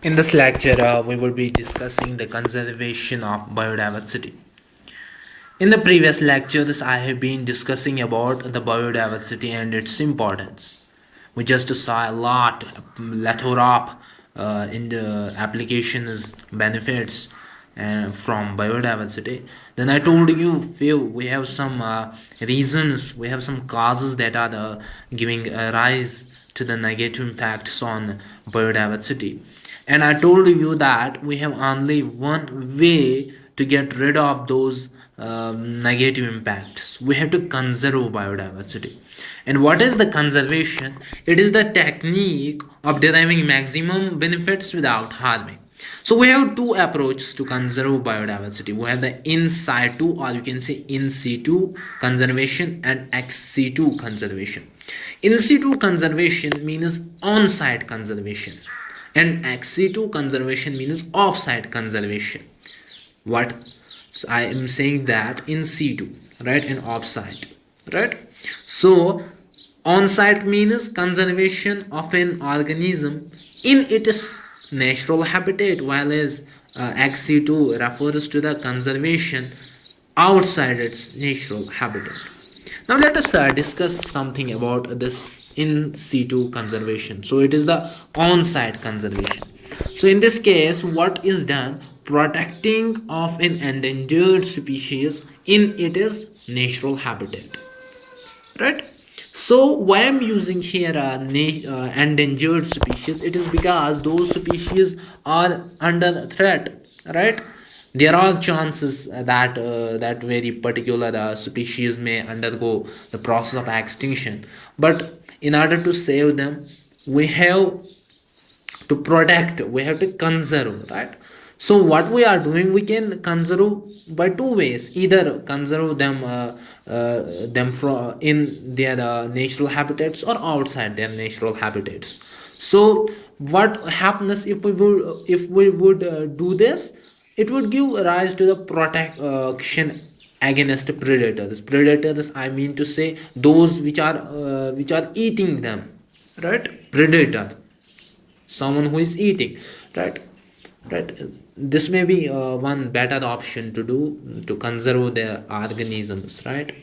In this lecture, we will be discussing the conservation of biodiversity. In the previous lectures, I have been discussing about the biodiversity and its importance. We just saw a lot, plethora in the applications benefits from biodiversity. Then I told you we have some reasons, we have some causes that are giving a rise to the negative impacts on biodiversity. And I told you that we have only one way to get rid of those negative impacts. We have to conserve biodiversity. And what is the conservation? It is the technique of deriving maximum benefits without harming. So we have two approaches to conserve biodiversity. We have the in situ, or you can say in situ conservation, and ex situ conservation. In situ conservation means on-site conservation, and ex situ conservation means off-site conservation. What I am saying that in situ, right, and off-site, right? So on-site means conservation of an organism in its natural habitat, while as ex situ refers to the conservation outside its natural habitat. Now let us discuss something about this in situ conservation. So it is the on-site conservation. So in this case, what is done? Protecting of an endangered species in its natural habitat, right? So why I'm using here endangered species? It is because those species are under threat, right? There are chances that that very particular species may undergo the process of extinction, but in order to save them, we have to protect, we have to conserve, right? So what we are doing, we can conserve by two ways: either conserve them from in their natural habitats or outside their natural habitats. So what happens if we would do this? It would give rise to the protection against predators. I mean to say those which are eating them, right? Predator, someone who is eating, right. This may be one better option to do to conserve the organisms, right?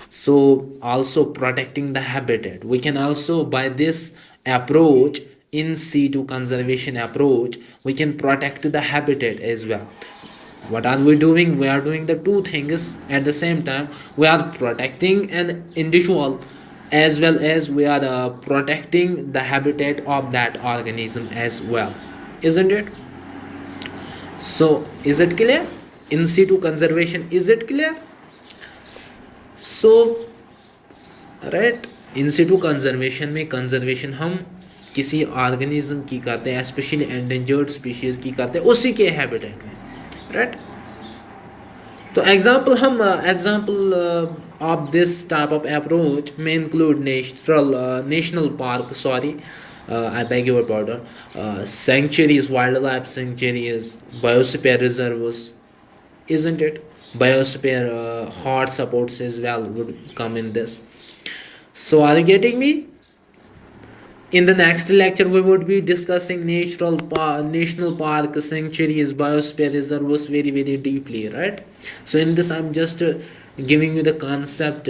So also protecting the habitat, we can also, by this approach, in situ conservation approach, we can protect the habitat as well. What are we doing? We are doing the two things at the same time. We are protecting an individual as well as we are protecting the habitat of that organism as well, isn't it? So is it clear? In situ conservation, is it clear? So right, in Situ conservation में conservation हम किसी organism की करते हैं, specially endangered species की करते हैं उसी के हैबिटेट में, राइट? तो example of this type of approach में include national park, sorry, I beg your pardon, sanctuaries, wildlife sanctuaries, biosphere reserves, isn't it? Biosphere hot supports as well would come in this. So are you getting me? In the next lecture we would be discussing national park, sanctuaries, biosphere reserves very deeply, right? So in this I'm just giving you the concept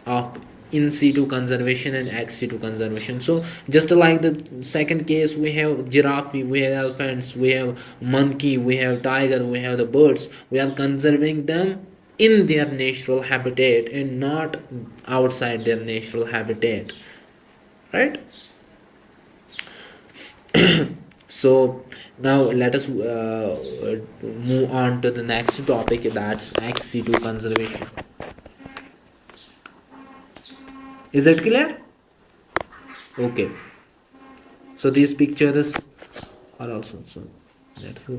of in situ conservation and ex situ conservation. So just like the second case, we have giraffe, we have elephants, we have monkey, we have tiger, we have the birds. We are conserving them in their natural habitat and not outside their natural habitat, right? So now let us move on to the next topic, that's ex situ conservation. Is it clear? Okay. So these pictures are also, so that's the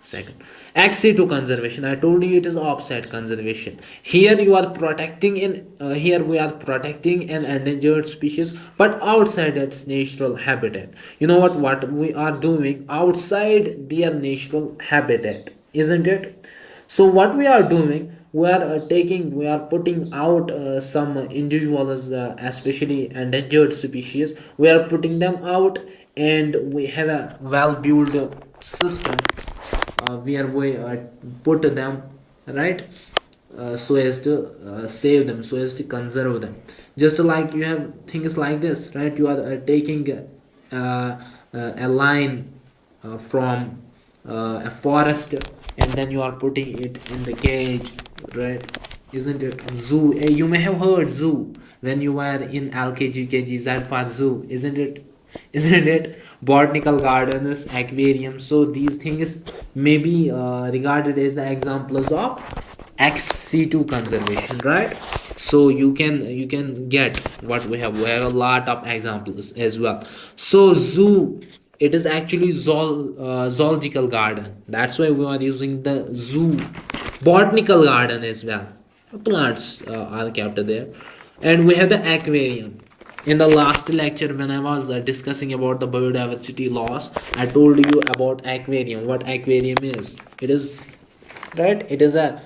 second. Ex situ conservation, I told you it is offsite conservation. Here you are protecting here we are protecting an endangered species but outside its natural habitat. You know what we are doing outside their natural habitat, isn't it? So what we are doing, we are putting out some individuals, especially endangered species, we are putting them out and we have a well built system where we put them right, so as to save them, so as to conserve them. Just like you have things like this, right? You are taking a line from a forest, and then you are putting it in the cage, right? Isn't it? Zoo. You may have heard zoo when you were in LKG, UKG. Z for zoo, isn't it? Isn't it? Botanical gardens, aquarium. So these things may be regarded as the examples of XC2 conservation, right? So you can get what we have. We have a lot of examples as well. So zoo, it is actually zoological garden. That's why we are using the zoo. Botanical garden as well. Plants are kept there, and we have the aquarium. In the last lecture, when I was discussing about the biodiversity loss, I told you about aquarium. What aquarium is? It is right. It is a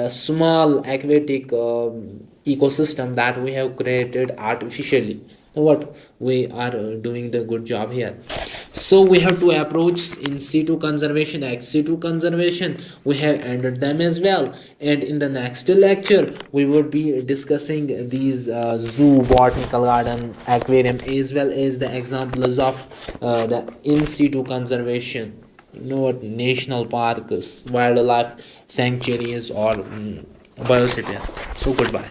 small aquatic ecosystem that we have created artificially. What we are doing the good job here. So we have two approaches in C2 conservation, XC2 conservation. We have ended them as well, and in the next lecture we would be discussing these zoo, botanical garden, aquarium, as well as the examples of the in situ conservation. What national parks, wildlife sanctuaries, or biosphere. So goodbye.